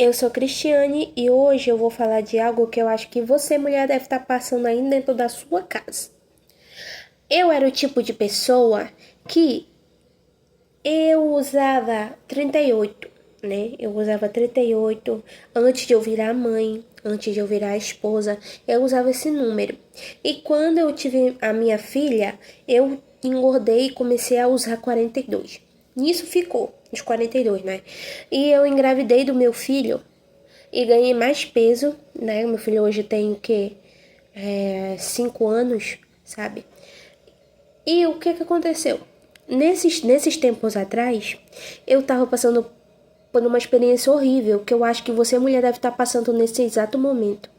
Eu sou Cristiane e hoje eu vou falar de algo que eu acho que você, mulher, deve estar passando aí dentro da sua casa. Eu era o tipo de pessoa que eu usava 38, né? Eu usava 38 antes de eu virar mãe, antes de eu virar esposa, eu usava esse número. E quando eu tive a minha filha, eu engordei e comecei a usar 42. Nisso ficou, os 42, né? E eu engravidei do meu filho e ganhei mais peso, né? Meu filho hoje tem o quê? 5 anos, sabe? E o que aconteceu? Nesses tempos atrás, eu tava passando por uma experiência horrível, que eu acho que você, mulher, deve estar passando nesse exato momento.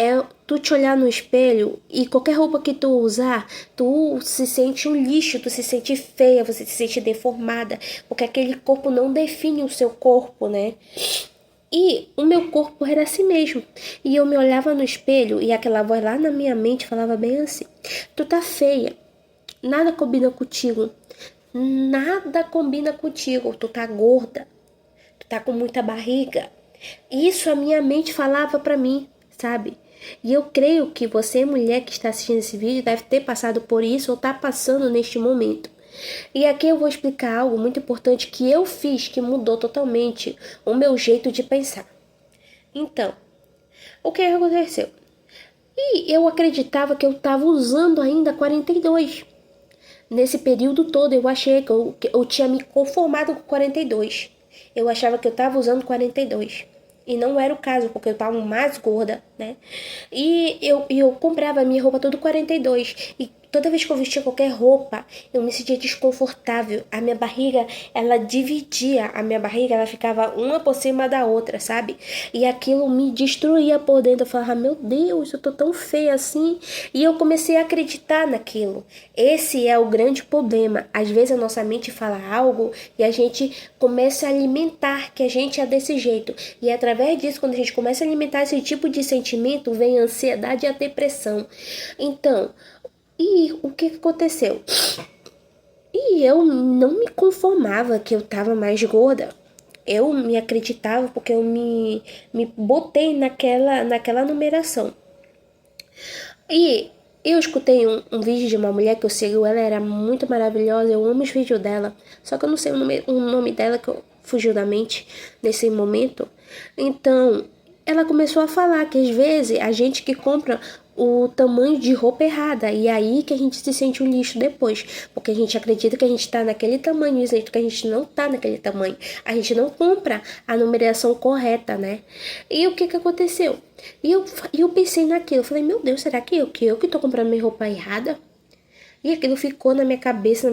É tu te olhar no espelho e qualquer roupa que tu usar, tu se sente um lixo, tu se sente feia, você se sente deformada, porque aquele corpo não define o seu corpo, né? E o meu corpo era assim mesmo. E eu me olhava no espelho e aquela voz lá na minha mente falava bem assim: tu tá feia, nada combina contigo, nada combina contigo, tu tá gorda, tu tá com muita barriga. Isso a minha mente falava pra mim, sabe? E eu creio que você, mulher que está assistindo esse vídeo, deve ter passado por isso ou tá passando neste momento. E aqui eu vou explicar algo muito importante que eu fiz que mudou totalmente o meu jeito de pensar. Então, o que aconteceu? E eu acreditava que eu estava usando ainda 42. Nesse período todo eu achei que eu tinha me conformado com 42. Eu achava que eu estava usando 42. E não era o caso, porque eu estava mais gorda, né? E eu comprava a minha roupa tudo 42. E toda vez que eu vestia qualquer roupa, eu me sentia desconfortável. A minha barriga, ela dividia. A minha barriga, ela ficava uma por cima da outra, sabe? E aquilo me destruía por dentro. Eu falava, meu Deus, eu tô tão feia assim. E eu comecei a acreditar naquilo. Esse é o grande problema. Às vezes a nossa mente fala algo e a gente começa a alimentar que a gente é desse jeito. E através disso, quando a gente começa a alimentar esse tipo de sentimento, vem a ansiedade e a depressão. Então, e o que aconteceu? E eu não me conformava que eu tava mais gorda. Eu me acreditava porque eu me botei naquela numeração. E eu escutei um vídeo de uma mulher que eu sigo, ela era muito maravilhosa, eu amo os vídeos dela, só que eu não sei o nome dela, que fugiu da mente nesse momento. Então, ela começou a falar que às vezes a gente que compra o tamanho de roupa errada, e é aí que a gente se sente um lixo depois, porque a gente acredita que a gente tá naquele tamanho, e que a gente não tá naquele tamanho, a gente não compra a numeração correta, né? E o que aconteceu? E eu pensei naquilo, eu falei, meu Deus, será que eu tô comprando minha roupa errada? E aquilo ficou na minha cabeça.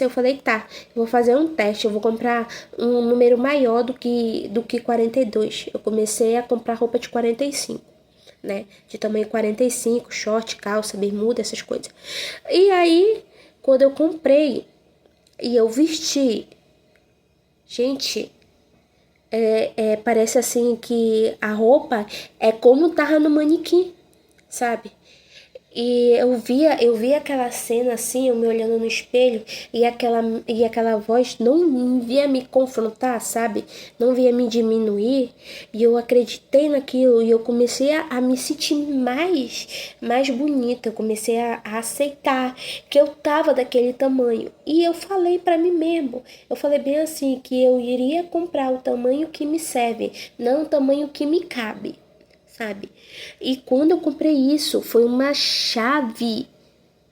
Eu falei, tá, eu vou fazer um teste, eu vou comprar um número maior do que 42. Eu comecei a comprar roupa de 45, né? De tamanho 45, short, calça, bermuda, essas coisas. E aí, quando eu comprei e eu vesti, gente, parece assim que a roupa é como tava no manequim, sabe? E eu via aquela cena assim, eu me olhando no espelho, e aquela voz não via me confrontar, sabe? Não via me diminuir, e eu acreditei naquilo, e eu comecei a me sentir mais bonita, eu comecei a aceitar que eu tava daquele tamanho. E eu falei pra mim mesmo, eu falei bem assim, que eu iria comprar o tamanho que me serve, não o tamanho que me cabe, sabe? E quando eu comprei isso, foi uma chave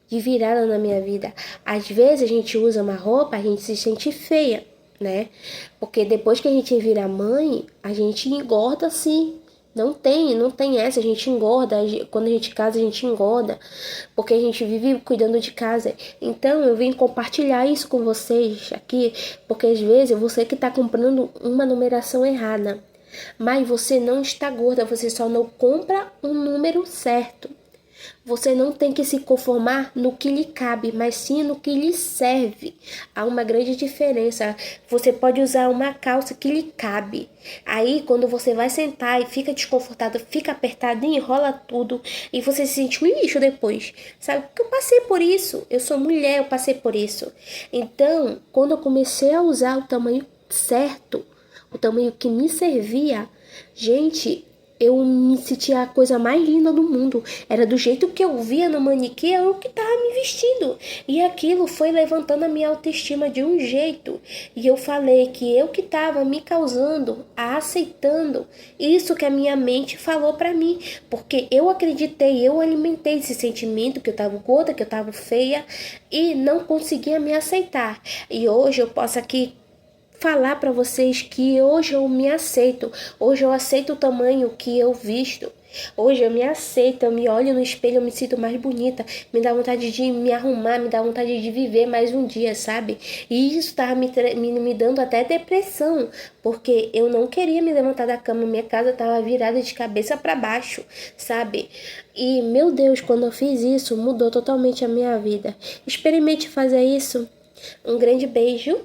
de virada na minha vida. Às vezes a gente usa uma roupa, a gente se sente feia, né? Porque depois que a gente vira mãe, a gente engorda sim. Não tem essa, a gente engorda, quando a gente casa a gente engorda, porque a gente vive cuidando de casa. Então eu vim compartilhar isso com vocês aqui, porque às vezes você que tá comprando uma numeração errada, mas você não está gorda, você só não compra um número certo. Você não tem que se conformar no que lhe cabe, mas sim no que lhe serve. Há uma grande diferença. Você pode usar uma calça que lhe cabe. Aí, quando você vai sentar e fica desconfortável, fica apertado, enrola tudo e você se sente um lixo depois. Sabe? Porque eu passei por isso. Eu sou mulher, eu passei por isso. Então, quando eu comecei a usar o tamanho certo, o tamanho que me servia, gente, eu me sentia a coisa mais linda do mundo. Era do jeito que eu via no manequim, era o que tava me vestindo. E aquilo foi levantando a minha autoestima de um jeito. E eu falei que eu que tava me causando, aceitando isso que a minha mente falou pra mim. Porque eu acreditei, eu alimentei esse sentimento que eu tava gorda, que eu tava feia e não conseguia me aceitar. E hoje eu posso aqui falar para vocês que hoje eu me aceito. Hoje eu aceito o tamanho que eu visto. Hoje eu me aceito, eu me olho no espelho, eu me sinto mais bonita, me dá vontade de me arrumar, me dá vontade de viver mais um dia, sabe? E isso tava me dando até depressão, porque eu não queria me levantar da cama, minha casa tava virada de cabeça para baixo, sabe? E, meu Deus, quando eu fiz isso, mudou totalmente a minha vida. Experimente fazer isso. Um grande beijo.